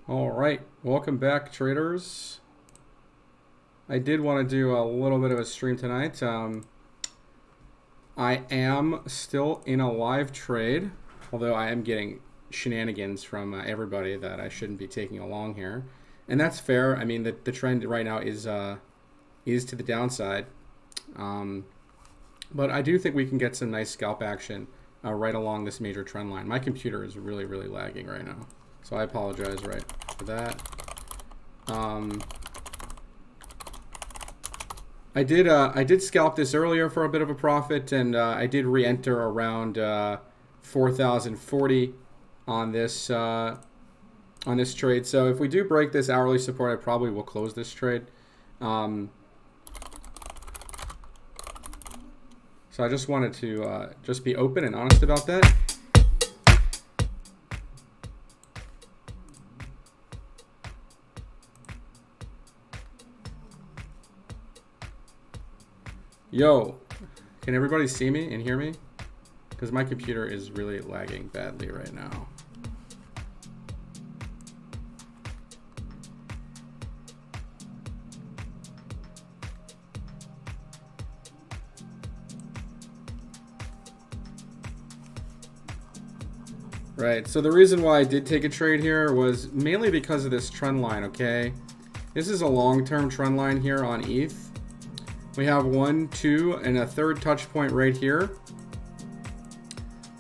All right, welcome back, traders. I did want to do a little bit of a stream tonight. I am still in a live trade, although I am getting shenanigans from everybody that I shouldn't be taking along here, and that's fair. I mean, the trend right now is to the downside, but I do think we can get some nice scalp action right along this major trend line. My computer is really lagging right now, so I apologize for that. I did scalp this earlier for a bit of a profit, and I did re-enter around 4,040 on this trade. So if we do break this hourly support, I probably will close this trade. So I just wanted to just be open and honest about that. Yo, can everybody see me and hear me? Because my computer is really lagging badly right now. Right, so the reason why I did take a trade here was mainly because of this trend line, okay? This is a long-term trend line here on ETH. We have 1, 2, and a third touch point right here.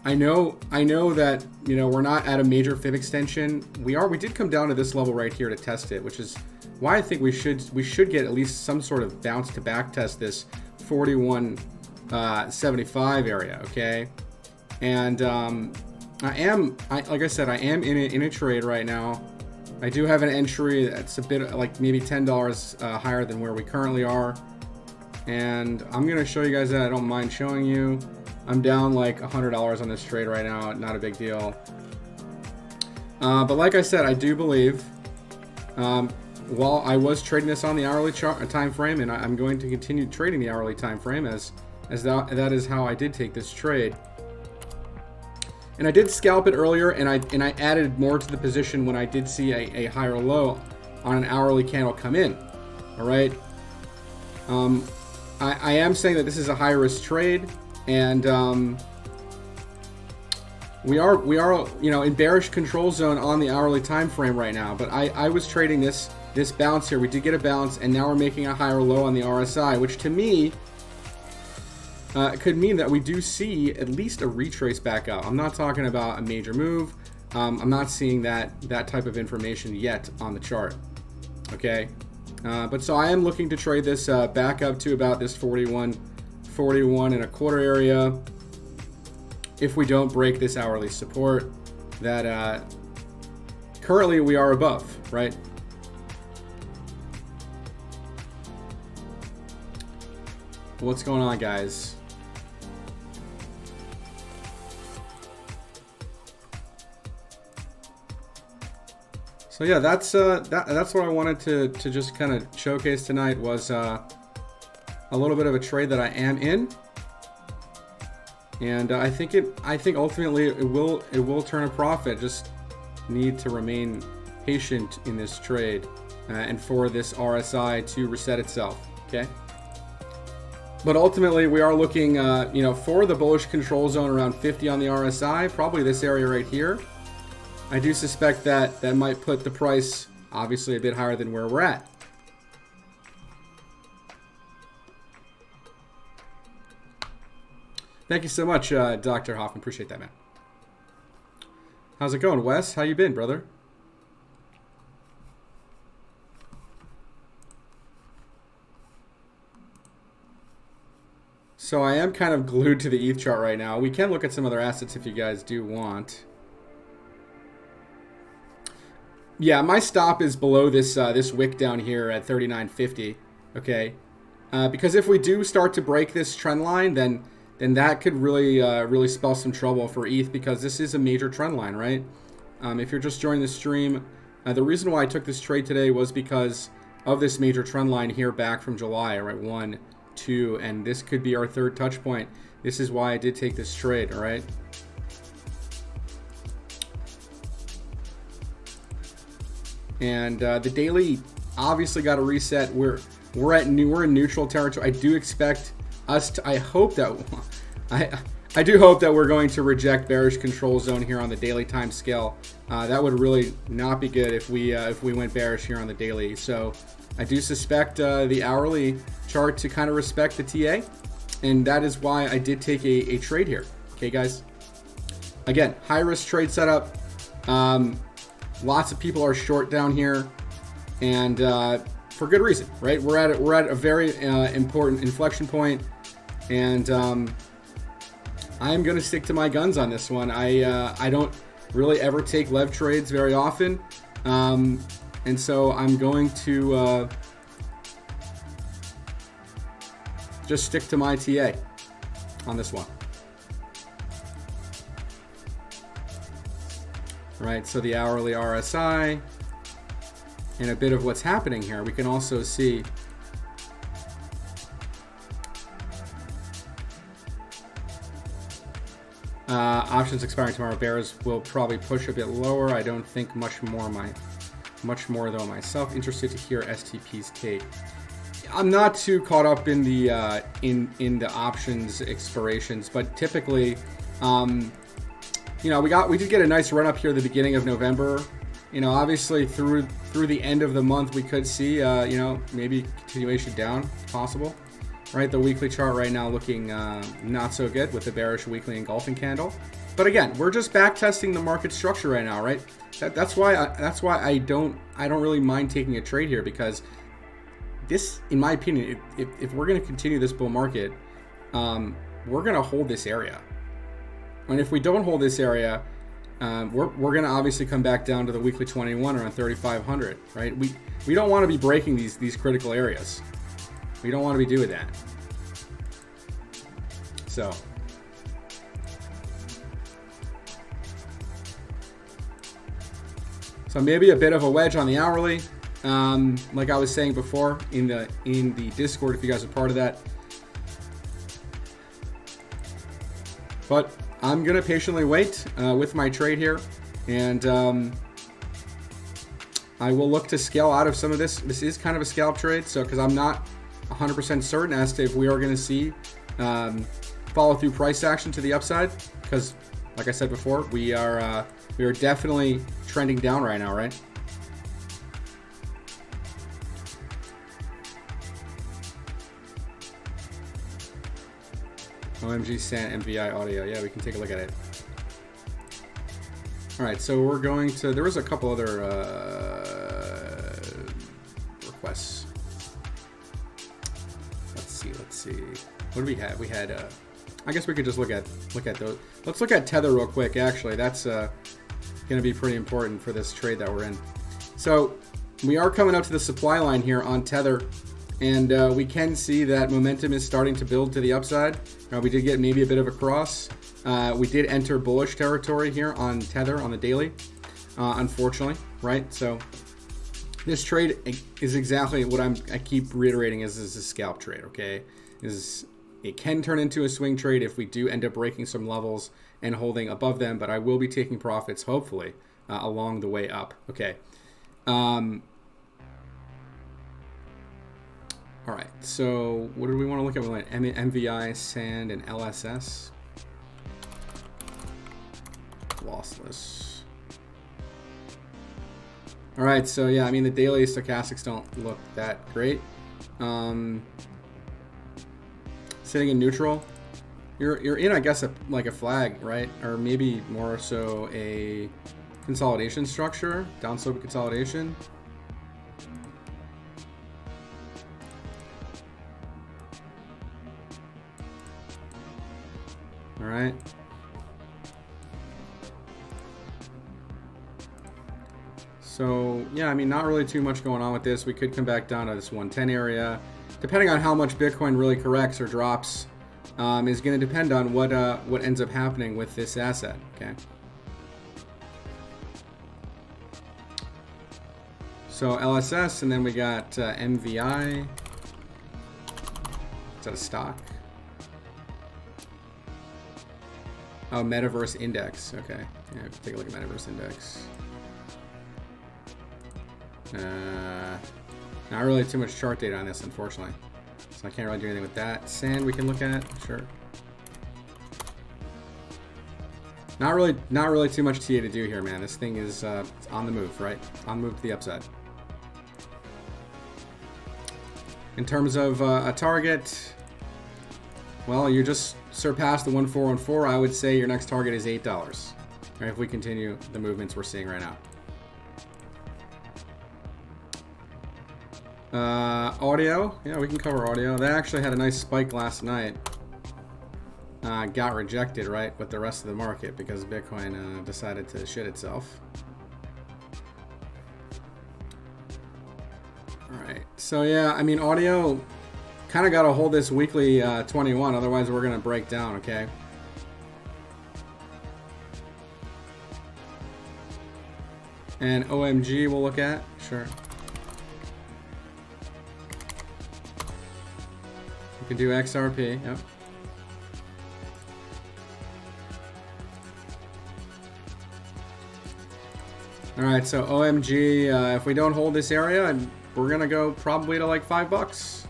I know that, you know, we're not at a major fib extension. We did come down to this level right here to test it, which is why I think we should get at least some sort of bounce to back test this 41.75 area, okay? And like I said, I am in a trade right now. I do have an entry that's a bit like maybe $10 higher than where we currently are. And I'm going to show you guys that. I don't mind showing you. I'm down like $100 on this trade right now. Not a big deal. But like I said, I do believe, while I was trading this on the hourly time frame, and I'm going to continue trading the hourly time frame as that is how I did take this trade. And I did scalp it earlier, and I added more to the position when I did see a higher low on an hourly candle come in. All right. I am saying that this is a high risk trade, and we are you know, in bearish control zone on the hourly time frame right now. But I was trading this bounce here. We did get a bounce, and now we're making a higher low on the RSI, which to me could mean that we do see at least a retrace back up. I'm not talking about a major move. I'm not seeing that type of information yet on the chart. Okay. But so I am looking to trade this back up to about this 41 and a quarter area if we don't break this hourly support that currently we are above, right? What's going on, guys? So yeah, that's what I wanted to just kind of showcase tonight was a little bit of a trade that I am in, and I think ultimately it will turn a profit. Just need to remain patient in this trade and for this RSI to reset itself. Okay. But ultimately, we are looking, you know, for the bullish control zone around 50 on the RSI, probably this area right here. I do suspect that might put the price obviously a bit higher than where we're at. Thank you so much, Dr. Hoffman. Appreciate that, man. How's it going, Wes? How you been, brother? So I am kind of glued to the ETH chart right now. We can look at some other assets if you guys do want. Yeah, my stop is below this this wick down here at 39.50. Okay, because if we do start to break this trend line, then that could really spell some trouble for ETH, because this is a major trend line, right? If you're just joining the stream, the reason why I took this trade today was because of this major trend line here back from July, right? 1, 2, and this could be our third touch point. This is why I did take this trade, all right? And the daily obviously got to reset. We're in neutral territory. I do expect us to. I hope that I do hope that we're going to reject bearish control zone here on the daily time scale. That would really not be good if we went bearish here on the daily. So I do suspect the hourly chart to kind of respect the TA, and that is why I did take a trade here. Okay, guys. Again, high risk trade setup. Lots of people are short down here, and for good reason, right? We're at a very important inflection point, and I'm gonna stick to my guns on this one. I don't really ever take lev trades very often, and so I'm going to just stick to my TA on this one. Right, so the hourly RSI and a bit of what's happening here. We can also see options expiring tomorrow. Bears will probably push a bit lower. I don't think much more though myself. Interested to hear STP's take. I'm not too caught up in the in the options expirations, but typically you know, we did get a nice run up here at the beginning of November. You know, obviously through the end of the month we could see you know, maybe continuation down possible. Right, the weekly chart right now looking not so good with the bearish weekly engulfing candle. But again, we're just back testing the market structure right now, right? That's why I don't really mind taking a trade here, because this, in my opinion, if we're going to continue this bull market, we're going to hold this area. And if we don't hold this area, we're going to obviously come back down to the weekly 21 around 3,500, right? We don't want to be breaking these critical areas. We don't want to be doing that. So maybe a bit of a wedge on the hourly, like I was saying before in the Discord, if you guys are part of that. But I'm gonna patiently wait with my trade here, and I will look to scale out of some of this. This is kind of a scalp trade, so because I'm not 100% certain as to if we are going to see follow through price action to the upside, because like I said before, we are definitely trending down right now, right? OMG San MVI audio. Yeah, we can take a look at it. All right, so we're going to, there was a couple other requests. Let's see. What do we have? We had, I guess we could just look at those. Let's look at Tether real quick. Actually, that's going to be pretty important for this trade that we're in. So we are coming up to the supply line here on Tether, and we can see that momentum is starting to build to the upside. We did get maybe a bit of a cross. We did enter bullish territory here on Tether on the daily, unfortunately, right? So this trade is exactly what I keep reiterating is a scalp trade, okay? It can turn into a swing trade if we do end up breaking some levels and holding above them, but I will be taking profits, hopefully, along the way up, okay? All right, so what do we want to look at? We want MVI, SAND, and LSS. Lossless. All right, so yeah, I mean the daily stochastics don't look that great. Sitting in neutral, you're in, I guess, like a flag, right? Or maybe more so a consolidation structure, downslope consolidation. All right. So yeah, I mean, not really too much going on with this. We could come back down to this 110 area. Depending on how much Bitcoin really corrects or drops, is going to depend on what ends up happening with this asset. Okay. So LSS, and then we got MVI. Is that a stock? Oh, Metaverse Index. Okay. Yeah, take a look at Metaverse Index. Not really too much chart data on this, unfortunately. So I can't really do anything with that. Sand we can look at, sure. Not really too much TA to do here, man. This thing is on the move, right? On the move to the upside. In terms of a target, well, you just surpassed the 1414. I would say your next target is $8, right, if we continue the movements we're seeing right now. Audio, yeah, we can cover audio. They actually had a nice spike last night. Got rejected, right, with the rest of the market because Bitcoin decided to shit itself. All right, so yeah, I mean, audio kind of got to hold this weekly 21, otherwise we're gonna break down, okay? And OMG we'll look at, sure. You can do XRP, yep. All right, so OMG, if we don't hold this area, we're gonna go probably to like $5.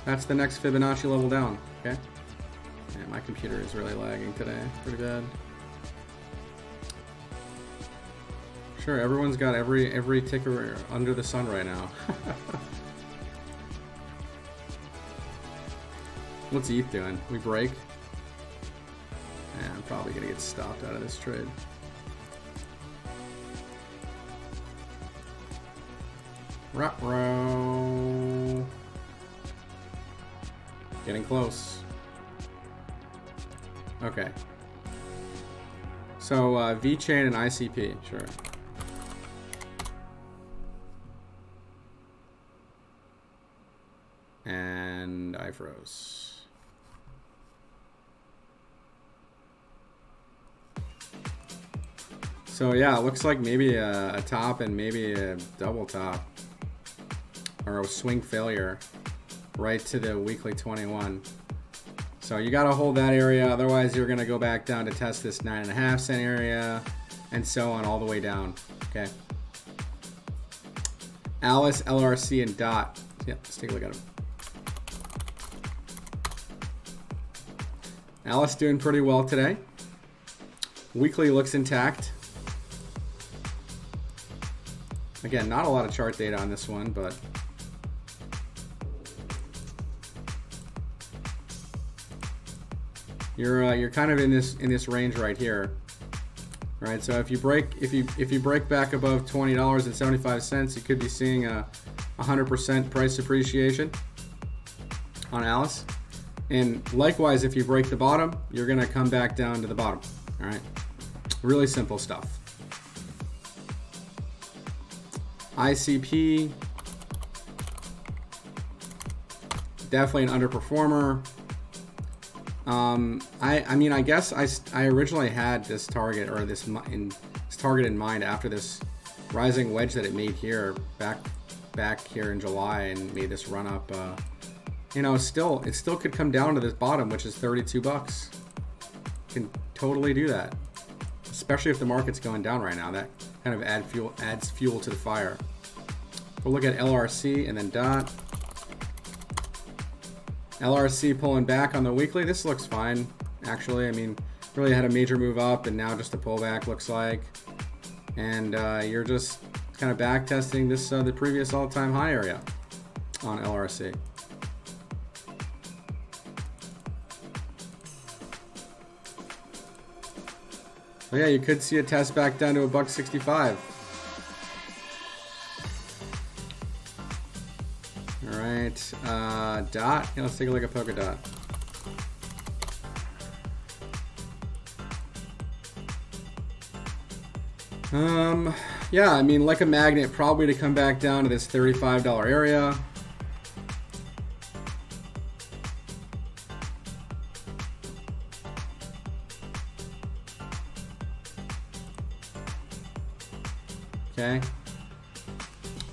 That's the next Fibonacci level down, okay? Man, my computer is really lagging today, pretty bad. Sure, everyone's got every ticker under the sun right now. What's ETH doing? We break? Yeah, I'm probably gonna get stopped out of this trade. Ruh-roh. Getting close. Okay. So VeChain and ICP, sure. And I froze. So yeah, it looks like maybe a top and maybe a double top. Or a swing failure right to the weekly 21. So you got to hold that area, otherwise you're going to go back down to test this 9.5 cent area and so on all the way down. Okay. Alice, LRC, and DOT. Yeah, let's take a look at them. Alice doing pretty well today. Weekly looks intact. Again, not a lot of chart data on this one, but you're kind of in this range right here, right? So if you break back above $20.75, you could be seeing a 100% price appreciation on Alice. And likewise, if you break the bottom, you're gonna come back down to the bottom. All right, really simple stuff. ICP, definitely an underperformer. I mean, I guess I originally had this target or this target in mind after this rising wedge that it made here back here in July and made this run up. You know, it still could come down to this bottom, which is $32. Can totally do that, especially if the market's going down right now. That kind of adds fuel to the fire. We'll look at LRC and then DOT. LRC pulling back on the weekly. This looks fine, actually. I mean, really had a major move up and now just a pullback looks like. And you're just kind of back testing this the previous all-time high area on LRC. So yeah, you could see a test back down to $1.65. All right, DOT. Yeah, let's take a look at Polkadot. Yeah, I mean, like a magnet, probably to come back down to this $35 area. Okay.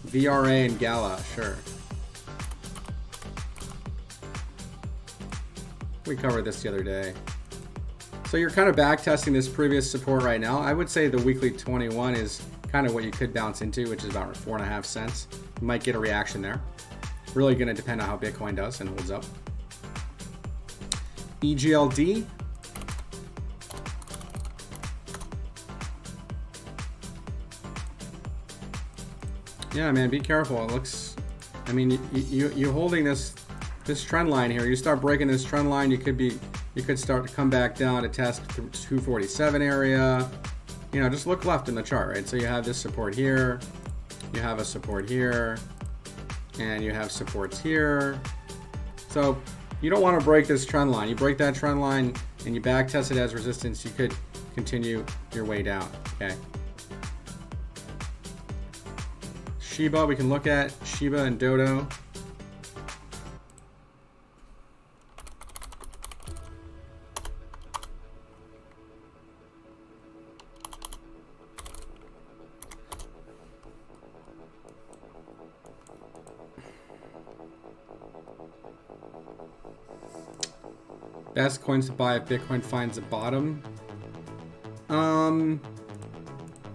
VRA and Gala, sure. We covered this the other day. So you're kind of back testing this previous support right now. I would say the weekly 21 is kind of what you could bounce into, which is about 4.5 cents. You might get a reaction there. Really going to depend on how Bitcoin does and holds up. EGLD. Yeah, man, be careful. It looks, I mean, you're holding this trend line here. You start breaking this trend line, you could start to come back down to test the 247 area. You know, just look left in the chart, right? So you have this support here, you have a support here, and you have supports here. So you don't want to break this trend line. You break that trend line and you back test it as resistance, you could continue your way down, okay? Shiba, we can look at Shiba and Dodo. Best coins to buy if Bitcoin finds a bottom.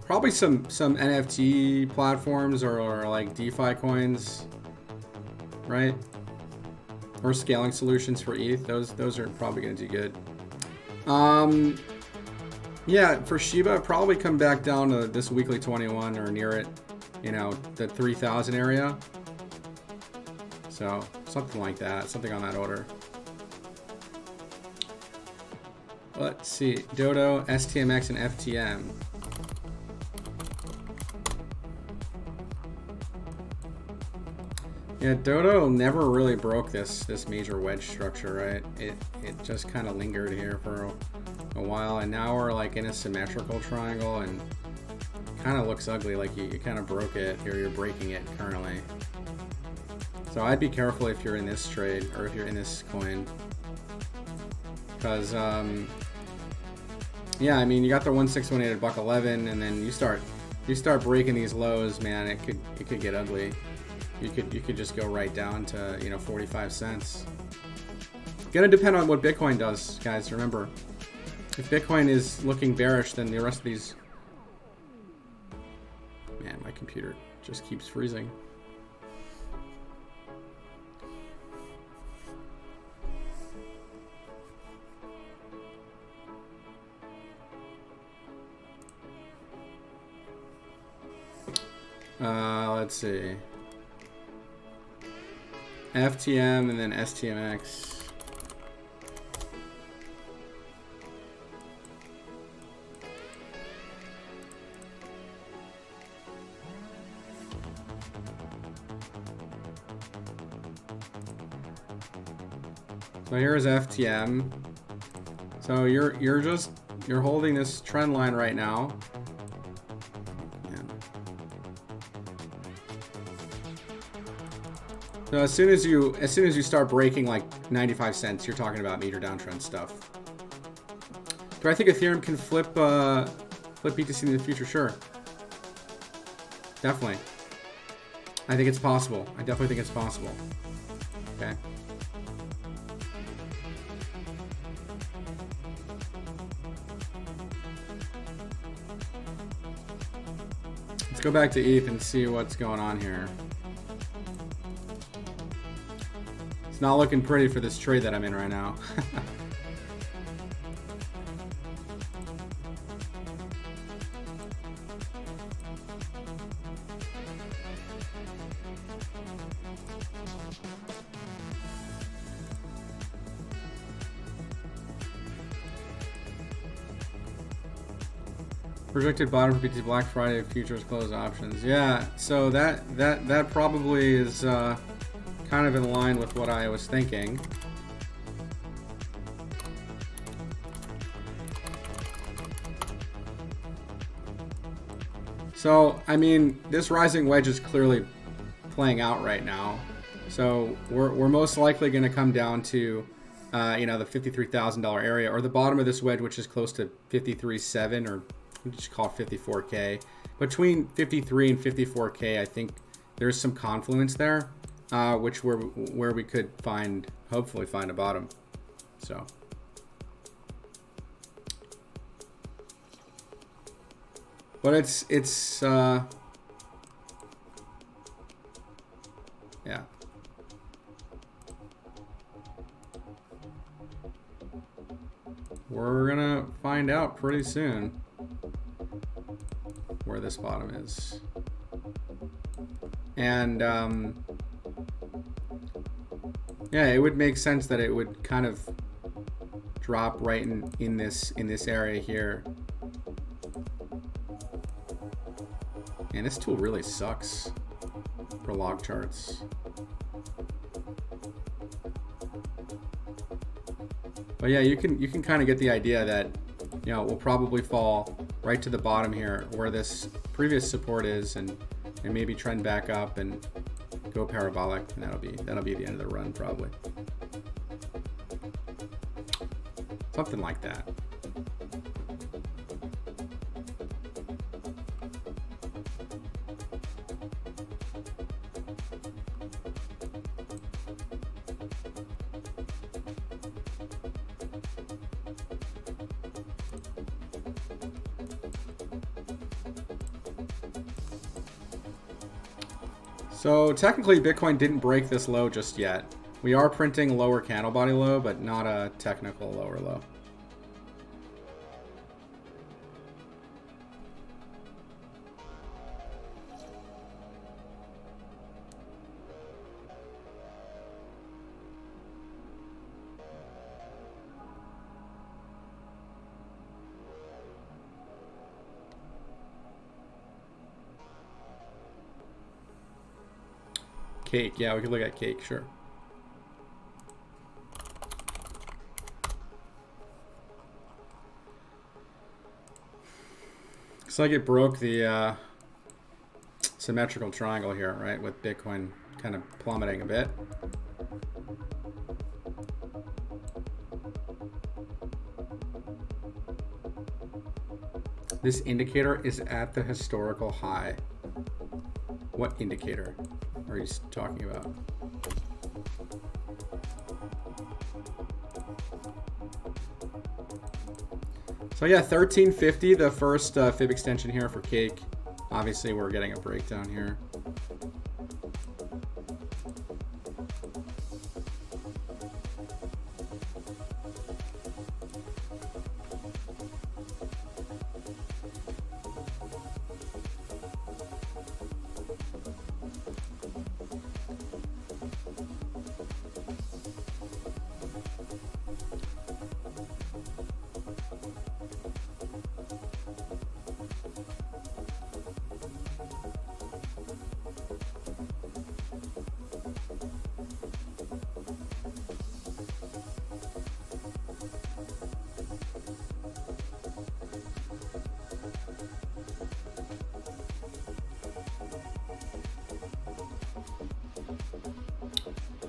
Probably some NFT platforms or like DeFi coins, right? Or scaling solutions for ETH. Those are probably going to do good. Yeah, for Shiba, probably come back down to this weekly 21 or near it. You know, the 3,000 area. So something like that, something on that order. Let's see, Dodo, STMX, and FTM. Yeah, Dodo never really broke this major wedge structure, right? It just kind of lingered here for a while, and now we're like in a symmetrical triangle, and kind of looks ugly, like you kind of broke it, or you're breaking it currently. So I'd be careful if you're in this trade, or if you're in this coin. Because, yeah, I mean, you got the 1618 at $1.11, and then you start breaking these lows, man. It could get ugly. You could just go right down to, you know, 45 cents. Gonna depend on what Bitcoin does, guys. Remember, if Bitcoin is looking bearish, then the rest of these, man, my computer just keeps freezing. Let's see. FTM and then STMX. So here's FTM. So you're holding this trend line right now. So as soon as you start breaking like 95 cents, you're talking about major downtrend stuff. Do I think Ethereum can flip BTC in the future? Sure. Definitely. I think it's possible. I definitely think it's possible. Okay. Let's go back to ETH and see what's going on here. It's not looking pretty for this trade that I'm in right now. Projected bottom for BTC Black Friday futures close options. Yeah, so that probably is kind of in line with what I was thinking. So, I mean, this rising wedge is clearly playing out right now. So we're most likely going to come down to, you know, the $53,000 area, or the bottom of this wedge, which is close to 53.7, or just call it 54K. Between 53 and 54K, I think there's some confluence there. Which where we could hopefully find a bottom. So But it's yeah. We're gonna find out pretty soon where this bottom is. And yeah, it would make sense that it would kind of drop right in this area here. And this tool really sucks for log charts. But yeah, you can kind of get the idea that, you know, we'll probably fall right to the bottom here where this previous support is, and maybe trend back up and go parabolic, and that'll be the end of the run probably. Something like that. So technically Bitcoin didn't break this low just yet. We are printing lower candle body low, but not a technical lower low. Cake, yeah, we could look at cake, sure. Looks like it broke the symmetrical triangle here, right, with Bitcoin kind of plummeting a bit. This indicator is at the historical high. What indicator are you talking about? So yeah, 1350, the first fib extension here for cake. Obviously, we're getting a breakdown here.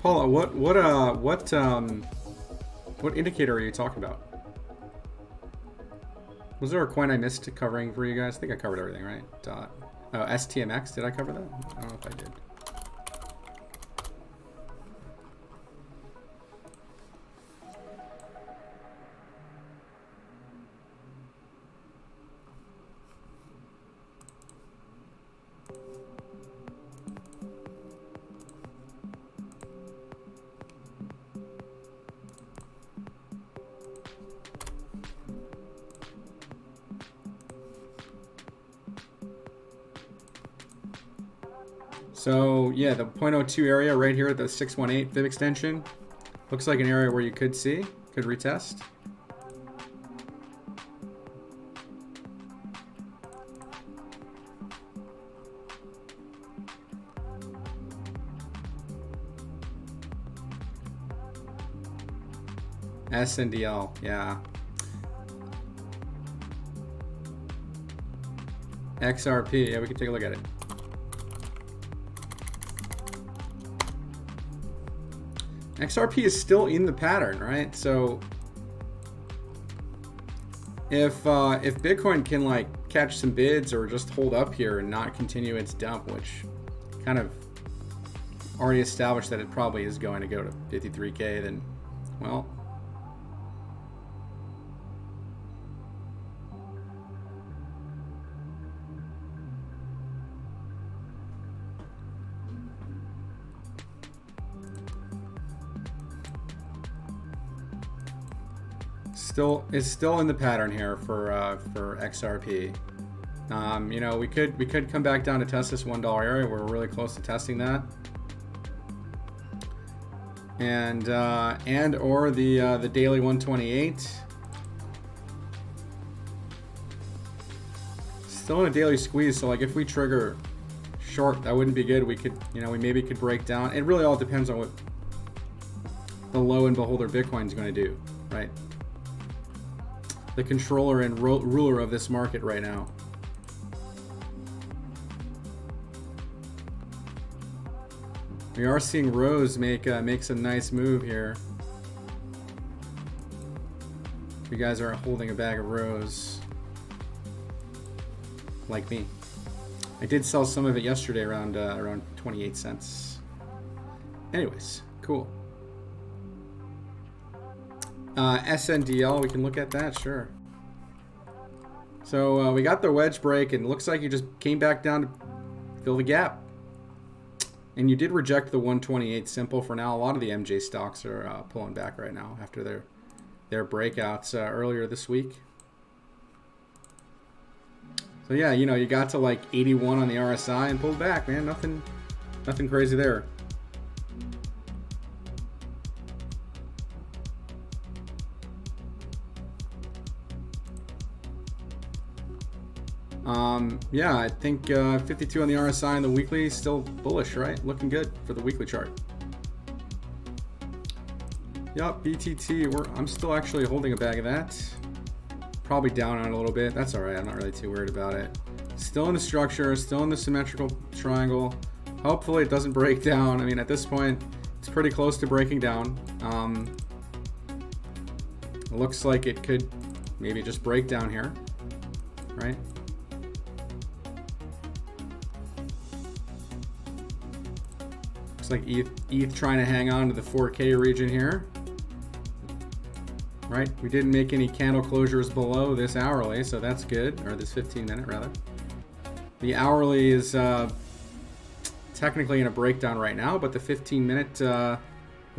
Paula, what indicator are you talking about? Was there a coin I missed covering for you guys? I think I covered everything, right? Oh, STMX, did I cover that? I don't know if I did. So yeah, the 0.02 area right here at the 618 fib extension looks like an area where you could retest. SNDL, yeah. XRP, yeah, we can take a look at it. XRP is still in the pattern, right? So if Bitcoin can like catch some bids or just hold up here and not continue its dump, which kind of already established that it probably is going to go to 53K, then, well, It's still in the pattern here for XRP. You know, we could come back down to test this $1 area. We're really close to testing that. And or the daily 128. Still in a daily squeeze, so like if we trigger short, that wouldn't be good. We could, you know, we maybe could break down. It really all depends on what the low and beholder Bitcoin is going to do, right? The controller and ruler of this market right now. We are seeing Rose make some nice move here. You guys are holding a bag of Rose, like me. I did sell some of it yesterday around 28 cents. Anyways, cool. SNDL, we can look at that, sure. So we got the wedge break, and it looks like you just came back down to fill the gap. And you did reject the 128 simple for now. A lot of the MJ stocks are pulling back right now after their breakouts earlier this week. So yeah, you know, you got to like 81 on the RSI and pulled back, man. Nothing crazy there. Yeah, I think 52 on the RSI and the weekly, still bullish, right? Looking good for the weekly chart. Yep, BTT, I'm still actually holding a bag of that. Probably down on it a little bit. That's all right. I'm not really too worried about it. Still in the structure, still in the symmetrical triangle. Hopefully it doesn't break down. I mean, at this point, it's pretty close to breaking down. It looks like it could maybe just break down here, right? Looks like ETH trying to hang on to the 4K region here. Right, we didn't make any candle closures below this hourly, so that's good, or this 15-minute rather. The hourly is technically in a breakdown right now, but the 15-minute, the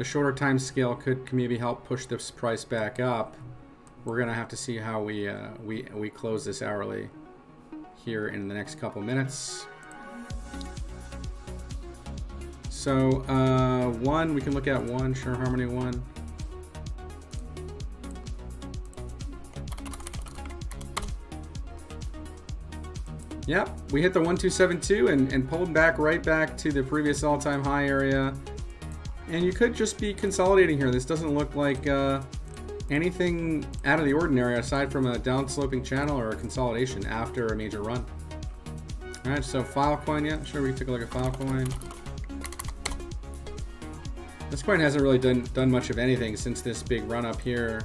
shorter time scale could maybe help push this price back up. We're gonna have to see how we close this hourly here in the next couple minutes. So one, we can look at one, sure, Harmony one. Yep, we hit the 1272 and pulled back right back to the previous all-time high area. And you could just be consolidating here. This doesn't look like anything out of the ordinary aside from a down-sloping channel or a consolidation after a major run. All right, so Filecoin, yeah, sure, we can take a look at Filecoin. This coin hasn't really done much of anything since this big run up here.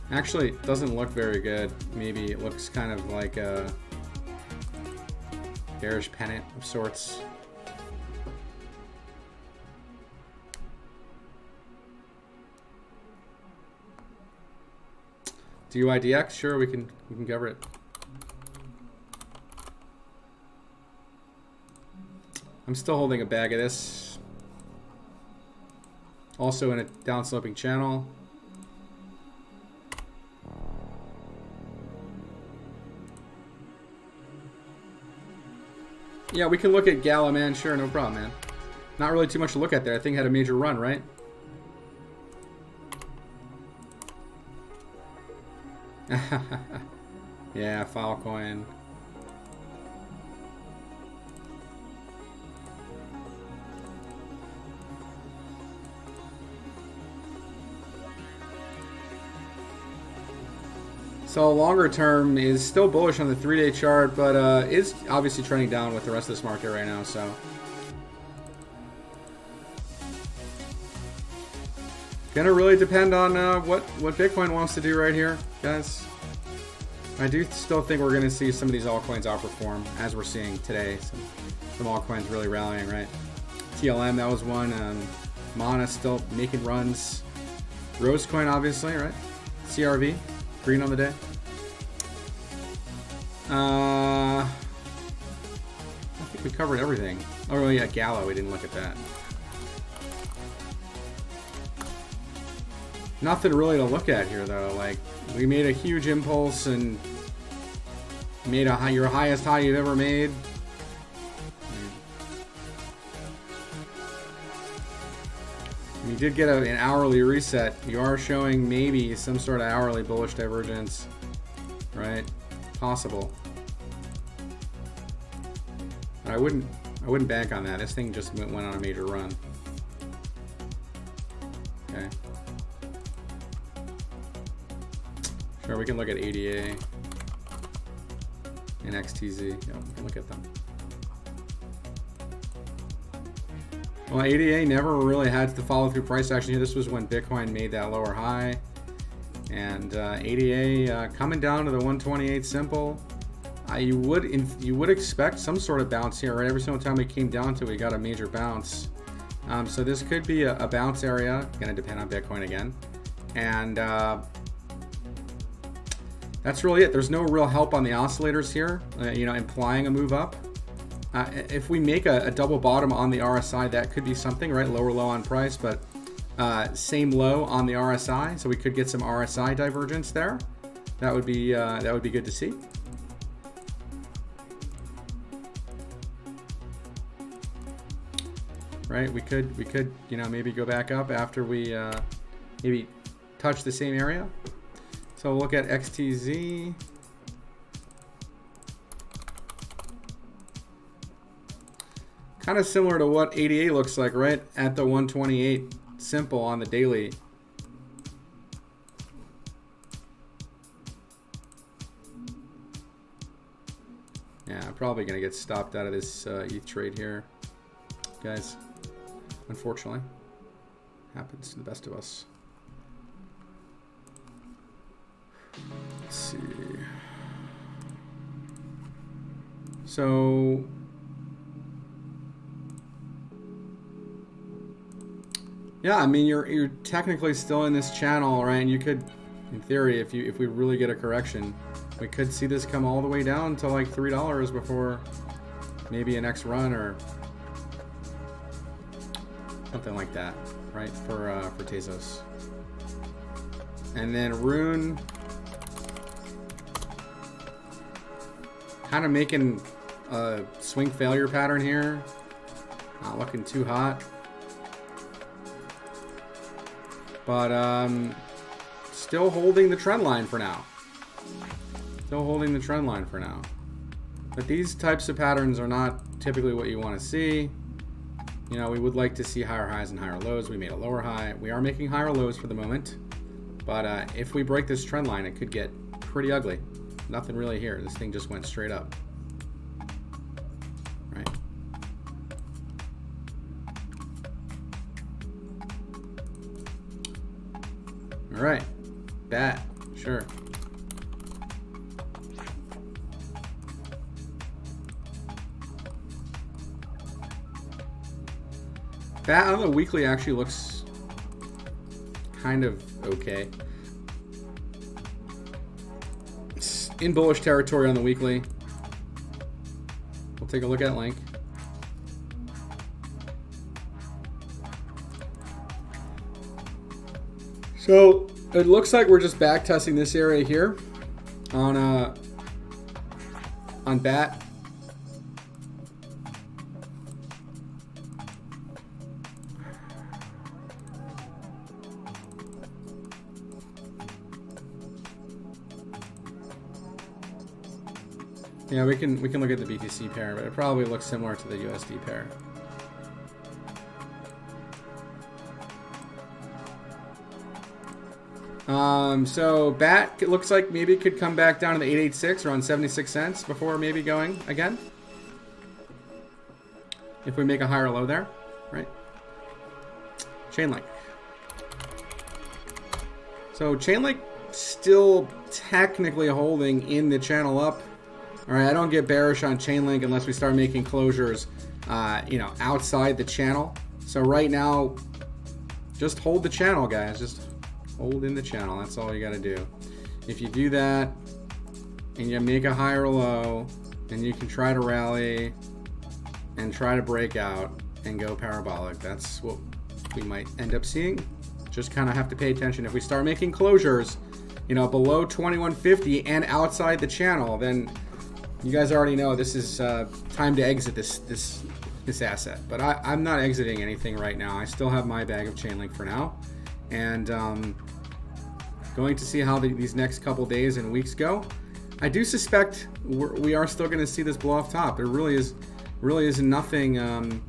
Actually, it doesn't look very good. Maybe it looks kind of like a bearish pennant of sorts. DUIDX, sure, we can cover it. I'm still holding a bag of this. Also in a downsloping channel. Yeah, we can look at Gala, man. Sure, no problem, man. Not really too much to look at there. I think it had a major run, right? Yeah, Filecoin. So longer term is still bullish on the 3-day chart, but is obviously trending down with the rest of this market right now. So gonna really depend on what Bitcoin wants to do right here, guys. I do still think we're gonna see some of these altcoins outperform, as we're seeing today. Some altcoins really rallying, right? TLM, that was one. Mana still making runs. Rosecoin, obviously, right? CRV. Green on the day. I think we covered everything. Oh yeah, Gallo, we didn't look at that. Nothing really to look at here though. Like, we made a huge impulse and made your highest high you've ever made. You did get an hourly reset. You are showing maybe some sort of hourly bullish divergence, right? Possible. But I wouldn't bank on that. This thing just went on a major run. Okay. Sure, we can look at ADA and XTZ. Yeah, we can look at them. Well, ADA never really had to follow through price action here. This was when Bitcoin made that lower high. And ADA coming down to the 128 simple. You would expect some sort of bounce here, right? Every single time we came down to it, we got a major bounce. So this could be a bounce area. Going to depend on Bitcoin again. And that's really it. There's no real help on the oscillators here, implying a move up. If we make a double bottom on the RSI, that could be something, right? Lower low on price, but same low on the RSI, so we could get some RSI divergence there. That would be good to see. Right? We could maybe go back up after we maybe touch the same area. So we'll look at XTZ. Kind of similar to what ADA looks like, right? At the 128 simple on the daily. Yeah, I'm probably going to get stopped out of this ETH trade here, guys. Unfortunately. Happens to the best of us. Let's see. So yeah, I mean, you're technically still in this channel, right? And you could, in theory, if we really get a correction, we could see this come all the way down to like $3 before maybe a next run or something like that, right? For Tezos. And then Rune, kind of making a swing failure pattern here. Not looking too hot. But still holding the trend line for now. Still holding the trend line for now. But these types of patterns are not typically what you want to see. We would like to see higher highs and higher lows. We made a lower high. We are making higher lows for the moment. But if we break this trend line, it could get pretty ugly. Nothing really here. This thing just went straight up. Right. All right. Bat. Sure. Bat on the weekly actually looks kind of okay. It's in bullish territory on the weekly. We'll take a look at Link. So it looks like we're just back testing this area here on BAT. Yeah, we can look at the BTC pair, but it probably looks similar to the USD pair. So BAT looks like maybe it could come back down to the 886 around 76 cents before maybe going again. If we make a higher low there, right? Chainlink. So Chainlink still technically holding in the channel up. All right, I don't get bearish on Chainlink unless we start making closures, outside the channel. So right now, just hold the channel, guys. Just hold in the channel. That's all you got to do. If you do that and you make a higher low, then you can try to rally and try to break out and go parabolic. That's what we might end up seeing. Just kind of have to pay attention. If we start making closures, you know, below 2150 and outside the channel, then you guys already know this is time to exit this asset. But I'm not exiting anything right now. I still have my bag of Chainlink for now, and going to see how these next couple days and weeks go. I do suspect we are still going to see this blow off top. There really is nothing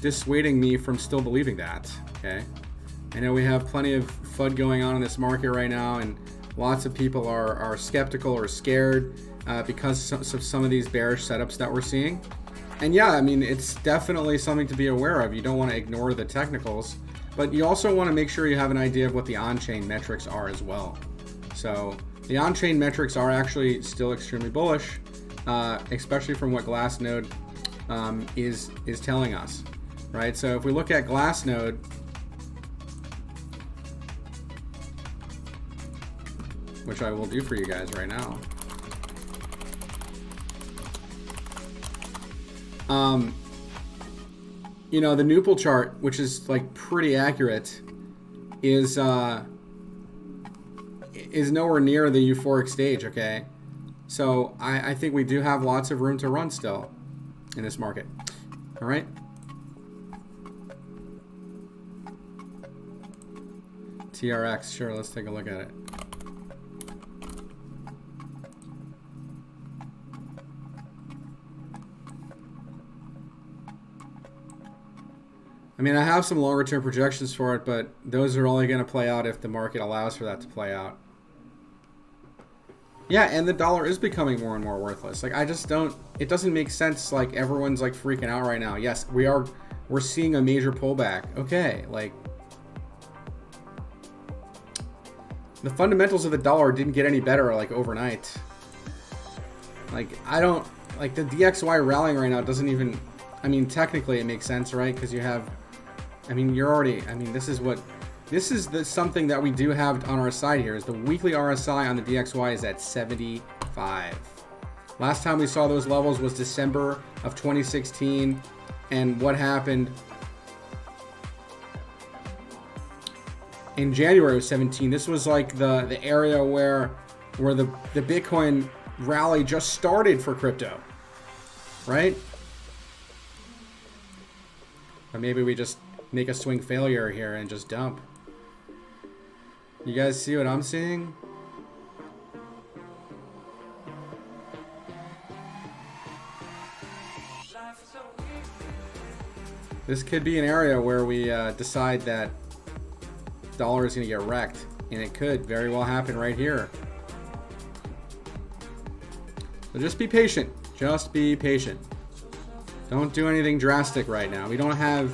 dissuading me from still believing that. Okay, I know we have plenty of FUD going on in this market right now, and lots of people are skeptical or scared because of some of these bearish setups that we're seeing. And yeah, I mean, it's definitely something to be aware of. You don't want to ignore the technicals, but you also want to make sure you have an idea of what the on-chain metrics are as well. So the on-chain metrics are actually still extremely bullish, especially from what Glassnode is telling us, right? So if we look at Glassnode, which I will do for you guys right now. You know, the Nupal chart, which is like pretty accurate, is nowhere near the euphoric stage. Okay, so I think we do have lots of room to run still in this market. All right. TRX, sure. Let's take a look at it. I mean, I have some longer term projections for it, but those are only going to play out if the market allows for that to play out. Yeah, and the dollar is becoming more and more worthless. Like, I just don't, it doesn't make sense. Like, everyone's like freaking out right now. Yes, we're seeing a major pullback. Okay, like, the fundamentals of the dollar didn't get any better like overnight. Like, I don't, like, the DXY rallying right now doesn't even, I mean, technically it makes sense, right? Because you have, I mean, you're already, I mean, this is something that we do have on our side here, is the weekly RSI on the DXY is at 75. Last time we saw those levels was December of 2016, and what happened in January of 17? This was like the area where the Bitcoin rally just started for crypto, right? Or maybe we just make a swing failure here and just dump. You guys see what I'm seeing? This could be an area where we decide that dollar is going to get wrecked, and it could very well happen right here. So just be patient. Just be patient. Don't do anything drastic right now. We don't have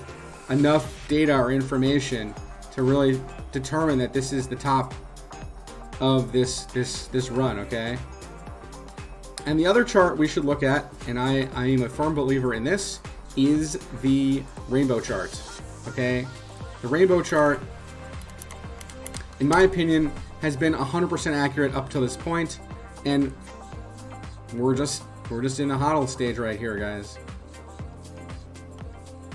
enough data or information to really determine that this is the top of this run, okay? And the other chart we should look at, and I am a firm believer in this, is the rainbow chart, okay? The rainbow chart, in my opinion, has been 100% accurate up to this point, and we're just in the hodl stage right here, guys.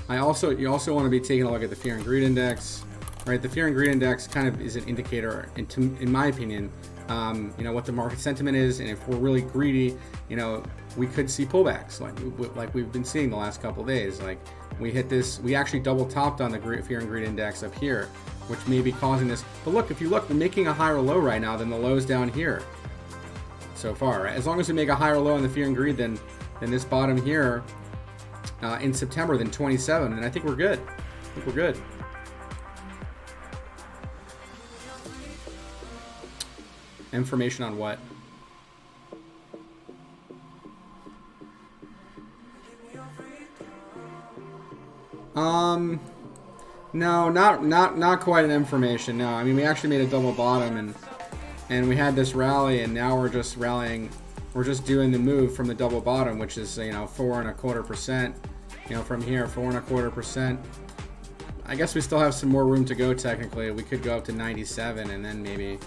You also want to be taking a look at the fear and greed index, right? The fear and greed index kind of is an indicator, in my opinion, you know, what the market sentiment is, and if we're really greedy, you know, we could see pullbacks like we've been seeing the last couple of days. Like, we hit this, we actually double topped on the fear and greed index up here, which may be causing this. But look, if you look, we're making a higher low right now than the lows down here so far, right? As long as we make a higher low on the fear and greed than this bottom here in September than 27, and I think we're good. I think we're good. Information on what? No, not quite an information. No, I mean, we actually made a double bottom, and we had this rally, and now we're just rallying. We're just doing the move from the double bottom, which is, you know, 4.25%. You know, from here, 4.25%. I guess we still have some more room to go. Technically, we could go up to 97 and then maybe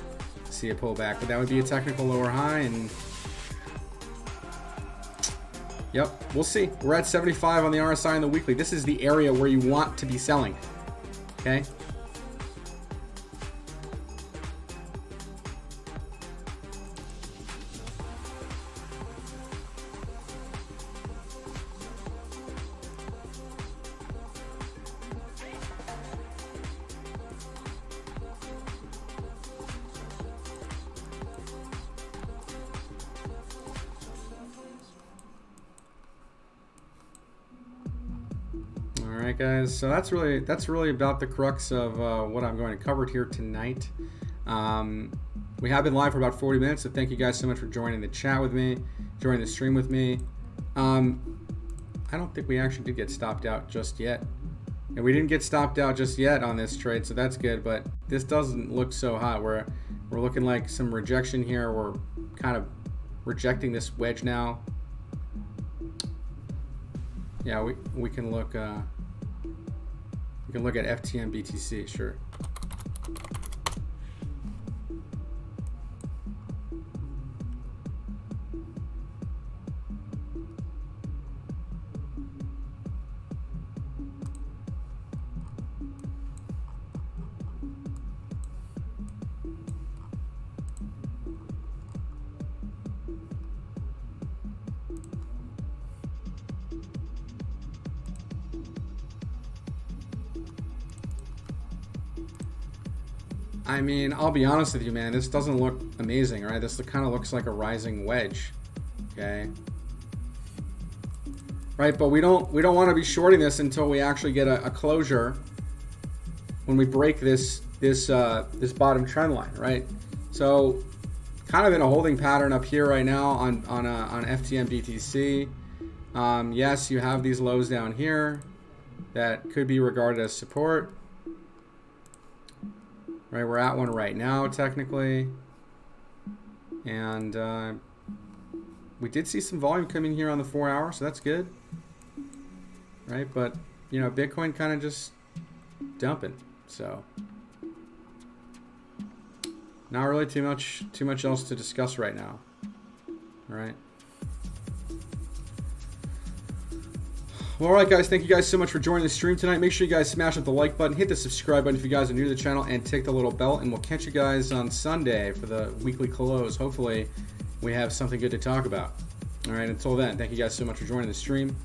see a pullback, but that would be a technical lower high, and Yep, we'll see. We're at 75 on the RSI and the weekly. This is the area where you want to be selling. Okay. Alright guys, so that's really about the crux of what I'm going to cover here tonight. We have been live for about 40 minutes, so thank you guys so much for joining the chat with me, joining the stream with me. I don't think we actually did get stopped out just yet. And we didn't get stopped out just yet on this trade, so that's good, but this doesn't look so hot. We're looking like some rejection here. We're kind of rejecting this wedge now. Yeah, we can look we can look at FTM BTC, sure. I mean, I'll be honest with you, man. This doesn't look amazing, right? This kind of looks like a rising wedge, okay? Right, but we don't want to be shorting this until we actually get a closure when we break this bottom trend line, right? So, kind of in a holding pattern up here right now on FTM BTC. Yes, you have these lows down here that could be regarded as support. Right, we're at one right now, technically. And we did see some volume coming here on the 4 hour, so that's good. Right, but, you know, Bitcoin kind of just dumping. So, not really too much else to discuss right now. All right. Well, alright guys, thank you guys so much for joining the stream tonight. Make sure you guys smash up the like button, hit the subscribe button if you guys are new to the channel, and tick the little bell, and we'll catch you guys on Sunday for the weekly close. Hopefully, we have something good to talk about. Alright, until then, thank you guys so much for joining the stream.